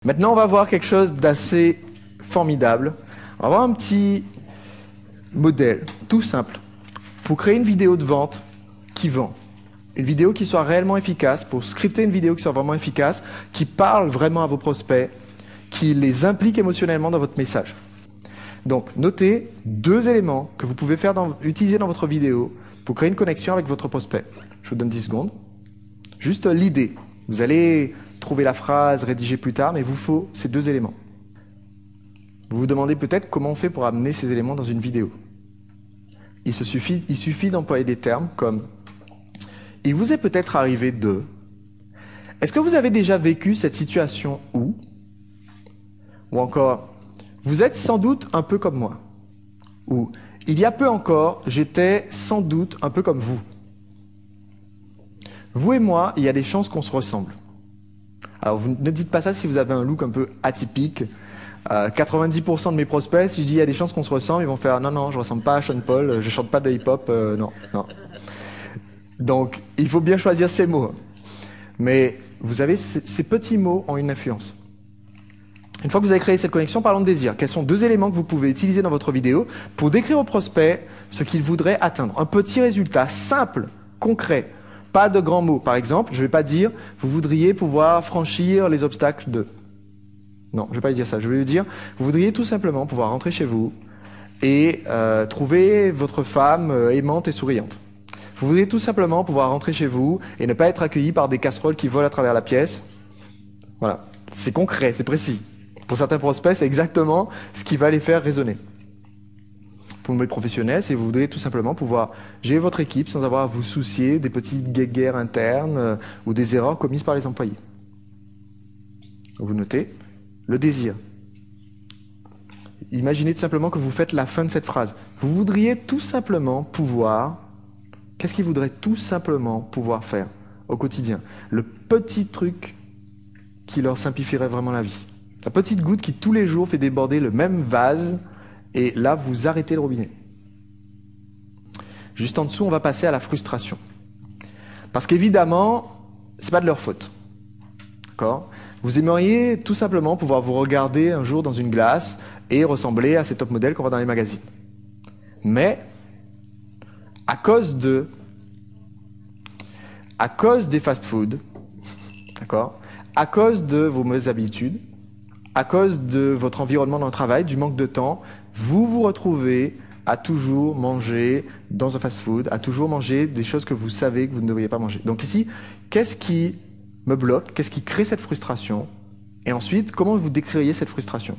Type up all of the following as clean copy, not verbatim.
Maintenant, on va voir quelque chose d'assez formidable. On va voir un petit modèle, tout simple, pour créer une vidéo de vente qui vend. Une vidéo qui soit réellement efficace, pour scripter une vidéo qui soit vraiment efficace, qui parle vraiment à vos prospects, qui les implique émotionnellement dans votre message. Donc, notez 2 éléments que vous pouvez utiliser dans votre vidéo pour créer une connexion avec votre prospect. Je vous donne 10 secondes. Juste l'idée. Vous allez trouver la phrase, rédiger plus tard, mais il vous faut ces 2 éléments. Vous vous demandez peut-être comment on fait pour amener ces éléments dans une vidéo. Il suffit d'employer des termes comme « Il vous est peut-être arrivé de… » Est-ce que vous avez déjà vécu cette situation où… Ou encore « Vous êtes sans doute un peu comme moi » ou « Il y a peu encore, j'étais sans doute un peu comme vous ». Vous et moi, il y a des chances qu'on se ressemble. Alors, vous ne dites pas ça si vous avez un look un peu atypique. 90% de mes prospects, si je dis il y a des chances qu'on se ressemble, ils vont faire non, non, je ressemble pas à Sean Paul, je chante pas de hip-hop, non, non. Donc, il faut bien choisir ces mots. Mais vous avez ces petits mots ont une influence. Une fois que vous avez créé cette connexion, parlons de désir. Quels sont 2 éléments que vous pouvez utiliser dans votre vidéo pour décrire au prospect ce qu'il voudrait atteindre? Un petit résultat simple, concret, pas de grands mots. Par exemple, je ne vais pas dire vous voudriez pouvoir franchir les obstacles de… Non, je ne vais pas lui dire ça. Je vais lui dire, vous voudriez tout simplement pouvoir rentrer chez vous et trouver votre femme aimante et souriante. Vous voudriez tout simplement pouvoir rentrer chez vous et ne pas être accueilli par des casseroles qui volent à travers la pièce. Voilà, c'est concret, c'est précis. Pour certains prospects, c'est exactement ce qui va les faire raisonner. Pour le milieu professionnel, c'est vous voudriez tout simplement pouvoir gérer votre équipe sans avoir à vous soucier des petites guéguerres internes ou des erreurs commises par les employés. Vous notez le désir. Imaginez tout simplement que vous faites la fin de cette phrase. Vous voudriez tout simplement pouvoir… Qu'est-ce qu'ils voudraient tout simplement pouvoir faire au quotidien? Le petit truc qui leur simplifierait vraiment la vie. La petite goutte qui tous les jours fait déborder le même vase et là vous arrêtez le robinet. Juste en dessous, on va passer à la frustration. Parce qu'évidemment, c'est pas de leur faute. D'accord ? Vous aimeriez tout simplement pouvoir vous regarder un jour dans une glace et ressembler à ces top modèles qu'on voit dans les magazines. Mais, à cause des fast-food, d'accord, à cause de vos mauvaises habitudes, à cause de votre environnement dans le travail, du manque de temps, vous vous retrouvez à toujours manger dans un fast-food, à toujours manger des choses que vous savez que vous ne devriez pas manger. Donc ici, qu'est-ce qui me bloque? Qu'est-ce qui crée cette frustration? Et ensuite, comment vous décririez cette frustration?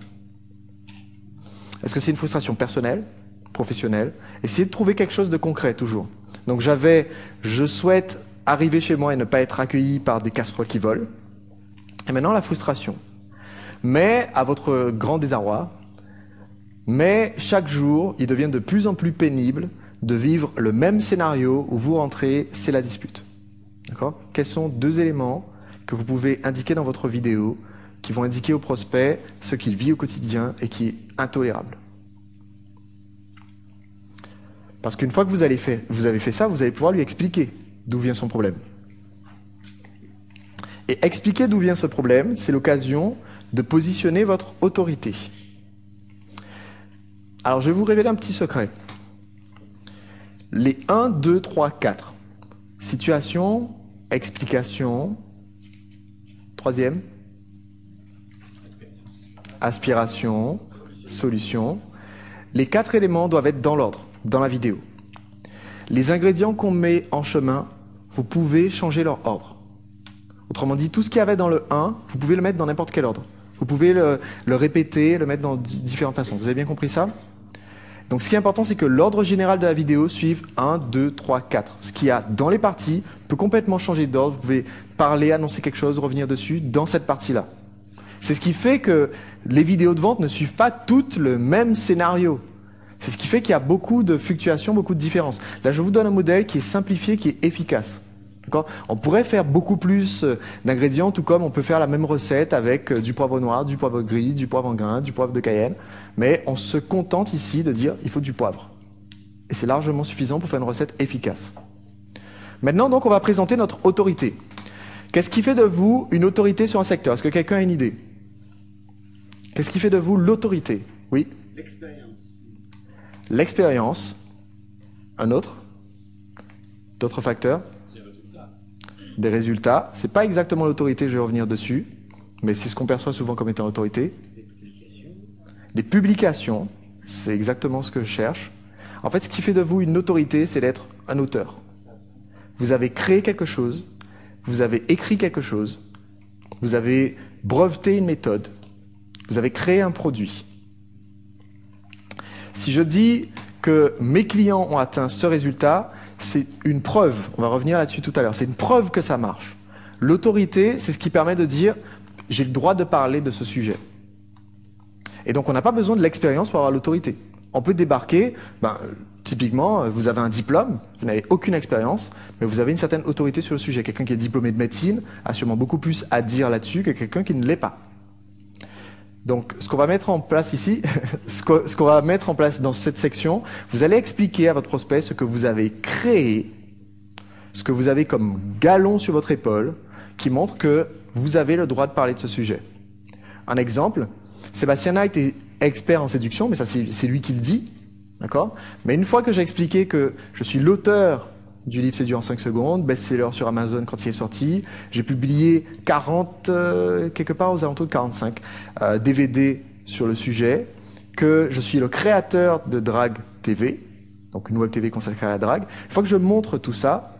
Est-ce que c'est une frustration personnelle, professionnelle? Essayez de trouver quelque chose de concret toujours. Donc je souhaite arriver chez moi et ne pas être accueilli par des casseroles qui volent. Et maintenant, la frustration. Mais, à votre grand désarroi, mais chaque jour, il devient de plus en plus pénible de vivre le même scénario où vous rentrez, c'est la dispute. D'accord? Quels sont 2 éléments que vous pouvez indiquer dans votre vidéo qui vont indiquer au prospect ce qu'il vit au quotidien et qui est intolérable? Parce qu'une fois que vous avez fait ça, vous allez pouvoir lui expliquer d'où vient son problème. Et expliquer d'où vient ce problème, c'est l'occasion de positionner votre autorité. Alors, je vais vous révéler un petit secret. Les 1, 2, 3, 4. Situation, explication. 3e. Aspiration, solution. Les 4 éléments doivent être dans l'ordre, dans la vidéo. Les ingrédients qu'on met en chemin, vous pouvez changer leur ordre. Autrement dit, tout ce qu'il y avait dans le 1, vous pouvez le mettre dans n'importe quel ordre. Vous pouvez le répéter, le mettre dans différentes façons. Vous avez bien compris ça? Donc ce qui est important, c'est que l'ordre général de la vidéo suive 1, 2, 3, 4. Ce qu'il y a dans les parties peut complètement changer d'ordre. Vous pouvez parler, annoncer quelque chose, revenir dessus dans cette partie-là. C'est ce qui fait que les vidéos de vente ne suivent pas toutes le même scénario. C'est ce qui fait qu'il y a beaucoup de fluctuations, beaucoup de différences. Là, je vous donne un modèle qui est simplifié, qui est efficace. On pourrait faire beaucoup plus d'ingrédients, tout comme on peut faire la même recette avec du poivre noir, du poivre gris, du poivre en grain, du poivre de Cayenne. Mais on se contente ici de dire il faut du poivre. Et c'est largement suffisant pour faire une recette efficace. Maintenant, donc, on va présenter notre autorité. Qu'est-ce qui fait de vous une autorité sur un secteur? Est-ce que quelqu'un a une idée? Qu'est-ce qui fait de vous l'autorité? Oui? L'expérience. L'expérience. Un autre? D'autres facteurs? Des résultats. Des résultats. C'est pas exactement l'autorité, je vais revenir dessus, mais c'est ce qu'on perçoit souvent comme étant l'autorité. Des publications. Des publications, c'est exactement ce que je cherche. En fait, ce qui fait de vous une autorité, c'est d'être un auteur. Vous avez créé quelque chose, vous avez écrit quelque chose, vous avez breveté une méthode, vous avez créé un produit. Si je dis que mes clients ont atteint ce résultat, c'est une preuve, on va revenir là-dessus tout à l'heure, c'est une preuve que ça marche. L'autorité, c'est ce qui permet de dire « j'ai le droit de parler de ce sujet ». Et donc on n'a pas besoin de l'expérience pour avoir l'autorité. On peut débarquer, typiquement, vous avez un diplôme, vous n'avez aucune expérience, mais vous avez une certaine autorité sur le sujet. Quelqu'un qui est diplômé de médecine a sûrement beaucoup plus à dire là-dessus que quelqu'un qui ne l'est pas. Donc, ce qu'on va mettre en place ici, ce qu'on va mettre en place dans cette section, vous allez expliquer à votre prospect ce que vous avez créé, ce que vous avez comme galon sur votre épaule, qui montre que vous avez le droit de parler de ce sujet. Un exemple, Sébastien a été expert en séduction, mais ça c'est lui qui le dit, d'accord? Mais une fois que j'ai expliqué que je suis l'auteur du livre Séduire en 5 secondes, best-seller sur Amazon quand il est sorti. J'ai publié 40, quelque part aux alentours de 45 DVD sur le sujet, que je suis le créateur de Drag TV, donc une web TV consacrée à la drague. Une fois que je montre tout ça,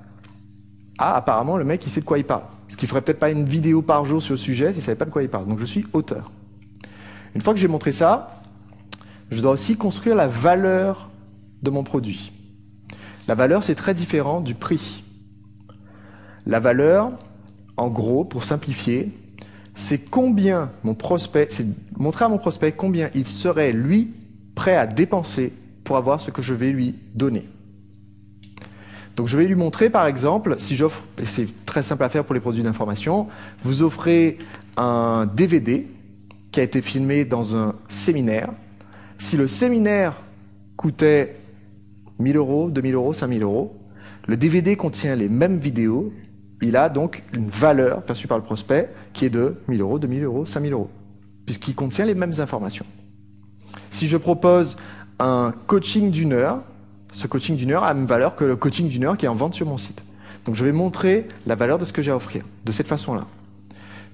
apparemment le mec il sait de quoi il parle. Ce qui ferait peut-être pas une vidéo par jour sur le sujet s'il savait pas de quoi il parle. Donc je suis auteur. Une fois que j'ai montré ça, je dois aussi construire la valeur de mon produit. La valeur, c'est très différent du prix. La valeur, en gros, pour simplifier, c'est combien mon prospect, c'est montrer à mon prospect combien il serait, lui, prêt à dépenser pour avoir ce que je vais lui donner. Donc je vais lui montrer, par exemple, si j'offre, et c'est très simple à faire pour les produits d'information, vous offrez un DVD qui a été filmé dans un séminaire. Si le séminaire coûtait 1 000 €, 2 000 €, 5 000 €. Le DVD contient les mêmes vidéos. Il a donc une valeur perçue par le prospect qui est de 1 000 €, 2 000 €, 5 000 €, puisqu'il contient les mêmes informations. Si je propose un coaching d'1 heure, ce coaching d'1 heure a la même valeur que le coaching d'1 heure qui est en vente sur mon site. Donc je vais montrer la valeur de ce que j'ai à offrir, de cette façon-là.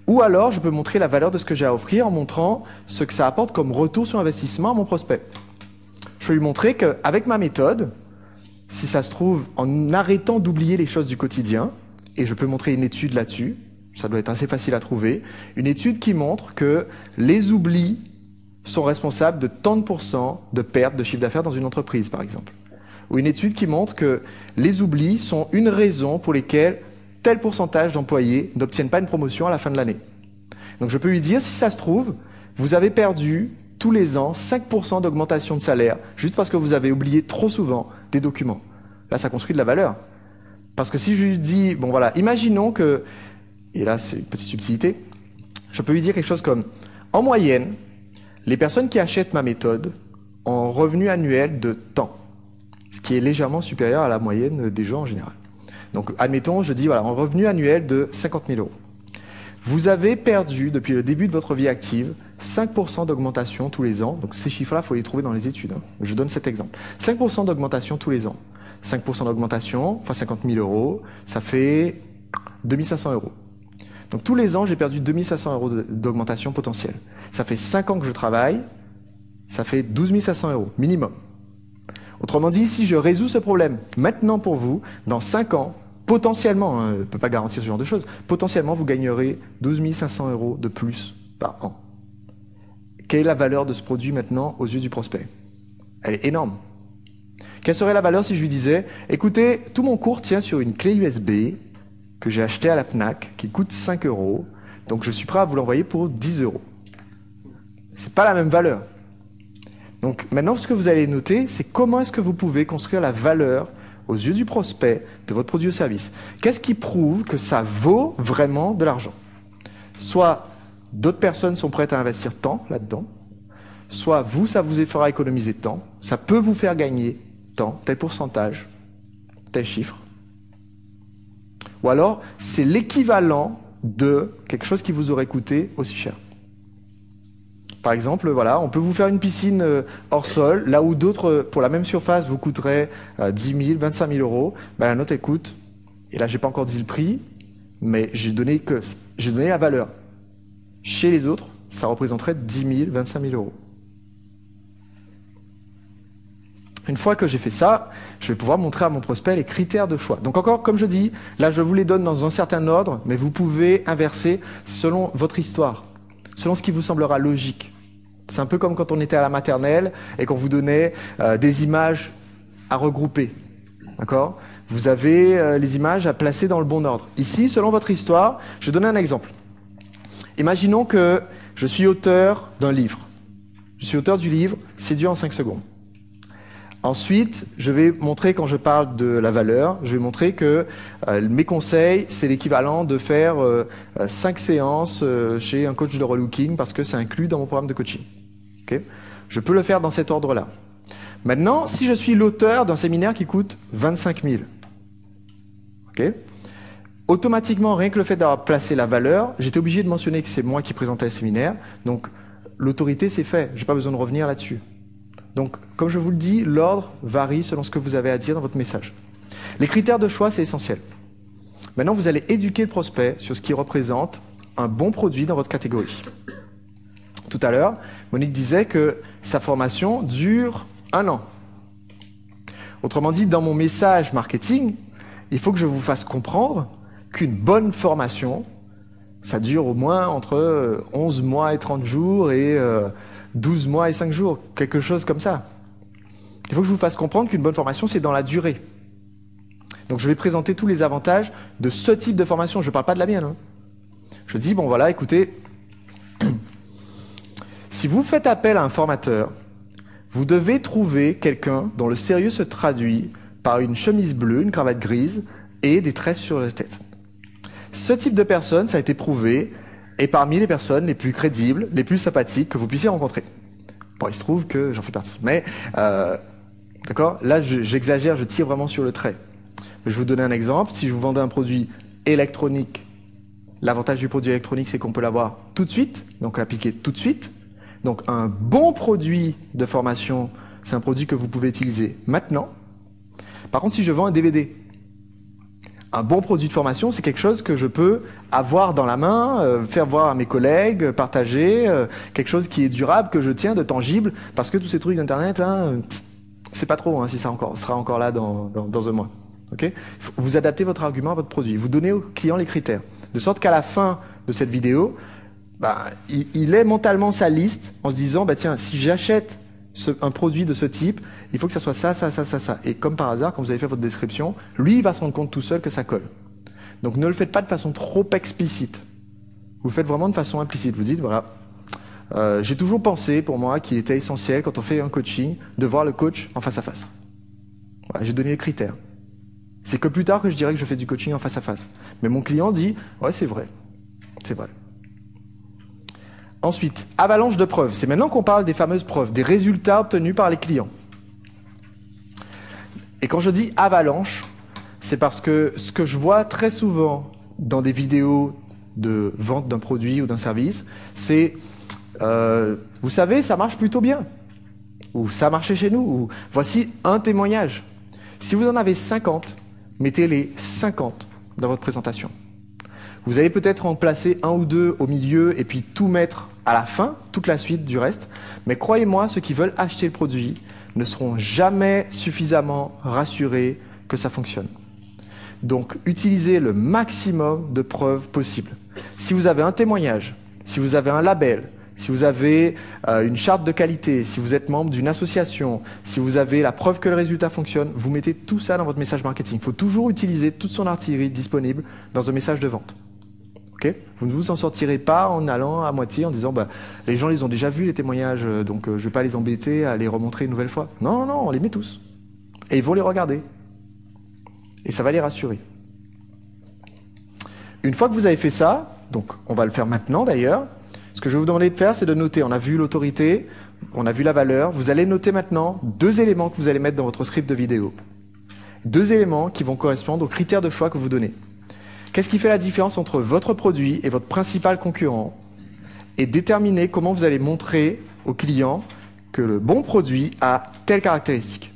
Ou alors, je peux montrer la valeur de ce que j'ai à offrir en montrant ce que ça apporte comme retour sur investissement à mon prospect. Je vais lui montrer qu'avec ma méthode, si ça se trouve, en arrêtant d'oublier les choses du quotidien, et je peux montrer une étude là-dessus, ça doit être assez facile à trouver, une étude qui montre que les oublis sont responsables de tant de pourcents de perte de chiffre d'affaires dans une entreprise, par exemple. Ou une étude qui montre que les oublis sont une raison pour lesquelles tel pourcentage d'employés n'obtiennent pas une promotion à la fin de l'année. Donc je peux lui dire, si ça se trouve, vous avez perdu tous les ans 5% d'augmentation de salaire, juste parce que vous avez oublié trop souvent des documents. Là, ça construit de la valeur. Parce que si je lui dis, bon voilà, imaginons que, et là c'est une petite subtilité, je peux lui dire quelque chose comme, en moyenne, les personnes qui achètent ma méthode ont un revenu annuel de temps, ce qui est légèrement supérieur à la moyenne des gens en général. Donc admettons, je dis, voilà, un revenu annuel de 50 000 €. Vous avez perdu, depuis le début de votre vie active, 5% d'augmentation tous les ans. Donc ces chiffres-là, il faut les trouver dans les études. Je donne cet exemple. 5% d'augmentation tous les ans. 5% d'augmentation, enfin 50 000 €, ça fait 2 500 €. Donc tous les ans, j'ai perdu 2 500 € d'augmentation potentielle. Ça fait 5 ans que je travaille, ça fait 12 500 € minimum. Autrement dit, si je résous ce problème maintenant pour vous, dans 5 ans, potentiellement, je ne peux pas garantir ce genre de choses, potentiellement vous gagnerez 12 500 € de plus par an. Quelle est la valeur de ce produit maintenant aux yeux du prospect? Elle est énorme. Quelle serait la valeur si je lui disais, écoutez, tout mon cours tient sur une clé USB que j'ai achetée à la Fnac, qui coûte 5 €, donc je suis prêt à vous l'envoyer pour 10 €. C'est pas la même valeur. Donc maintenant, ce que vous allez noter, c'est comment est-ce que vous pouvez construire la valeur aux yeux du prospect de votre produit ou service. Qu'est-ce qui prouve que ça vaut vraiment de l'argent? Soit d'autres personnes sont prêtes à investir temps là-dedans, soit vous, ça vous fera économiser temps, ça peut vous faire gagner temps, tel pourcentage, tel chiffre. Ou alors, c'est l'équivalent de quelque chose qui vous aurait coûté aussi cher. Par exemple, voilà, on peut vous faire une piscine hors sol, là où d'autres, pour la même surface, vous coûteraient 10 000, 25 000 euros. Ben, la note, elle coûte, et là, j'ai pas encore dit le prix, mais j'ai donné la valeur. Chez les autres, ça représenterait 10 000, 25 000 euros. Une fois que j'ai fait ça, je vais pouvoir montrer à mon prospect les critères de choix. Donc encore, comme je dis, là, je vous les donne dans un certain ordre, mais vous pouvez inverser selon votre histoire, selon ce qui vous semblera logique. C'est un peu comme quand on était à la maternelle et qu'on vous donnait des images à regrouper. D'accord ? Vous avez les images à placer dans le bon ordre. Ici, selon votre histoire, je vais donner un exemple. Imaginons que je suis auteur d'un livre. Je suis auteur du livre « Séduire en 5 secondes ». Ensuite, je vais montrer, quand je parle de la valeur, je vais montrer que mes conseils, c'est l'équivalent de faire 5 séances chez un coach de relooking parce que c'est inclus dans mon programme de coaching. Okay ? Je peux le faire dans cet ordre-là. Maintenant, si je suis l'auteur d'un séminaire qui coûte 25 000, okay ? Automatiquement, rien que le fait d'avoir placé la valeur, j'étais obligé de mentionner que c'est moi qui présentais le séminaire, donc l'autorité, c'est fait. Je n'ai pas besoin de revenir là-dessus. Donc, comme je vous le dis, l'ordre varie selon ce que vous avez à dire dans votre message. Les critères de choix, c'est essentiel. Maintenant, vous allez éduquer le prospect sur ce qui représente un bon produit dans votre catégorie. Tout à l'heure, Monique disait que sa formation dure 1 an. Autrement dit, dans mon message marketing, il faut que je vous fasse comprendre qu'une bonne formation, ça dure au moins entre 11 mois et 30 jours et 12 mois et 5 jours, quelque chose comme ça. Il faut que je vous fasse comprendre qu'une bonne formation, c'est dans la durée. Donc je vais présenter tous les avantages de ce type de formation. Je ne parle pas de la mienne. Hein. Je dis, bon voilà, écoutez, si vous faites appel à un formateur, vous devez trouver quelqu'un dont le sérieux se traduit par une chemise bleue, une cravate grise et des tresses sur la tête. Ce type de personne, ça a été prouvé, est parmi les personnes les plus crédibles, les plus sympathiques que vous puissiez rencontrer. Bon, il se trouve que j'en fais partie. Mais, d'accord, là, j'exagère, je tire vraiment sur le trait. Je vais vous donner un exemple. Si je vous vendais un produit électronique, l'avantage du produit électronique, c'est qu'on peut l'avoir tout de suite, donc l'appliquer tout de suite. Donc, un bon produit de formation, c'est un produit que vous pouvez utiliser maintenant. Par contre, si je vends un DVD, un bon produit de formation, c'est quelque chose que je peux avoir dans la main, faire voir à mes collègues, partager, quelque chose qui est durable, que je tiens, de tangible, parce que tous ces trucs d'Internet, là, c'est pas trop, hein, si ça sera encore là dans un mois. Okay ? Vous adaptez votre argument à votre produit. Vous donnez au client les critères. De sorte qu'à la fin de cette vidéo, il ait mentalement sa liste en se disant, tiens, si j'achète un produit de ce type, il faut que ça soit ça, ça, ça, ça, ça. Et comme par hasard, quand vous avez fait votre description, lui, il va se rendre compte tout seul que ça colle. Donc ne le faites pas de façon trop explicite. Vous le faites vraiment de façon implicite. Vous dites, voilà, j'ai toujours pensé, pour moi, qu'il était essentiel, quand on fait un coaching, de voir le coach en face à face. Voilà, j'ai donné les critères. C'est que plus tard que je dirais que je fais du coaching en face à face. Mais mon client dit, ouais, c'est vrai. C'est vrai. Ensuite, avalanche de preuves. C'est maintenant qu'on parle des fameuses preuves, des résultats obtenus par les clients. Et quand je dis avalanche, c'est parce que ce que je vois très souvent dans des vidéos de vente d'un produit ou d'un service, c'est, vous savez, ça marche plutôt bien. Ou ça a marché chez nous. Ou voici un témoignage. Si vous en avez 50, mettez les 50 dans votre présentation. Vous allez peut-être en placer 1 ou 2 au milieu et puis tout mettre à la fin, toute la suite du reste. Mais croyez-moi, ceux qui veulent acheter le produit ne seront jamais suffisamment rassurés que ça fonctionne. Donc, utilisez le maximum de preuves possibles. Si vous avez un témoignage, si vous avez un label, si vous avez une charte de qualité, si vous êtes membre d'une association, si vous avez la preuve que le résultat fonctionne, vous mettez tout ça dans votre message marketing. Il faut toujours utiliser toute son artillerie disponible dans un message de vente. Okay ? Vous ne vous en sortirez pas en allant à moitié en disant les gens les ont déjà vus les témoignages, donc je ne vais pas les embêter à les remontrer une nouvelle fois. Non, non, non, on les met tous. Et ils vont les regarder. Et ça va les rassurer. Une fois que vous avez fait ça, donc on va le faire maintenant d'ailleurs, ce que je vais vous demander de faire, c'est de noter. On a vu l'autorité, on a vu la valeur. Vous allez noter maintenant 2 éléments que vous allez mettre dans votre script de vidéo. 2 éléments qui vont correspondre aux critères de choix que vous donnez. Qu'est-ce qui fait la différence entre votre produit et votre principal concurrent? et déterminer comment vous allez montrer au client que le bon produit a telle caractéristique.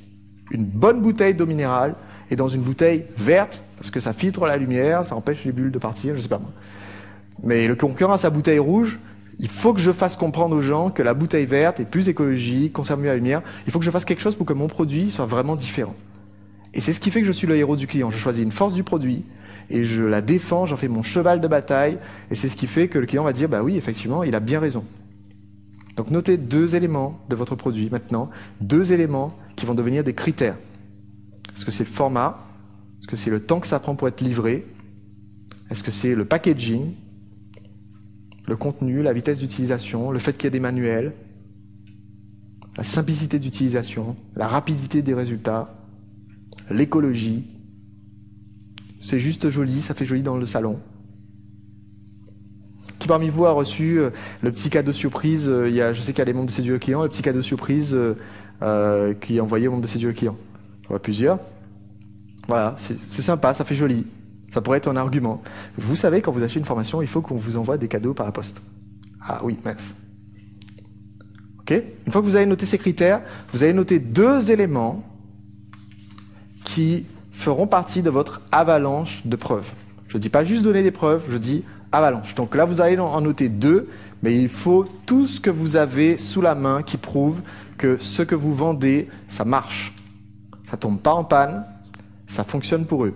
Une bonne bouteille d'eau minérale est dans une bouteille verte, parce que ça filtre la lumière, ça empêche les bulles de partir, je sais pas moi. Mais le concurrent a sa bouteille rouge, il faut que je fasse comprendre aux gens que la bouteille verte est plus écologique, conserve mieux la lumière. Il faut que je fasse quelque chose pour que mon produit soit vraiment différent. Et c'est ce qui fait que je suis le héros du client. Je choisis une force du produit et je la défends, j'en fais mon cheval de bataille. Et c'est ce qui fait que le client va dire, bah oui, effectivement, il a bien raison. Donc notez 2 éléments de votre produit maintenant, 2 éléments qui vont devenir des critères. Est-ce que c'est le format? Est-ce que c'est le temps que ça prend pour être livré? Est-ce que c'est le packaging? Le contenu, la vitesse d'utilisation, le fait qu'il y ait des manuels, la simplicité d'utilisation, la rapidité des résultats, l'écologie. C'est juste joli, ça fait joli dans le salon. Qui parmi vous a reçu le petit cadeau surprise je sais qu'il y a des membres de Séduire le client, le petit cadeau surprise qui est envoyé aux membres de Séduire le client. J'en vois plusieurs. Voilà, c'est sympa, ça fait joli. Ça pourrait être un argument. Vous savez, quand vous achetez une formation, il faut qu'on vous envoie des cadeaux par la poste. Ah oui, mince. Ok ? Une fois que vous avez noté ces critères, vous allez noter 2 éléments qui feront partie de votre avalanche de preuves. Je ne dis pas juste donner des preuves, je dis avalanche. Donc là, vous allez en noter 2, mais il faut tout ce que vous avez sous la main qui prouve que ce que vous vendez, ça marche. Ça ne tombe pas en panne, ça fonctionne pour eux.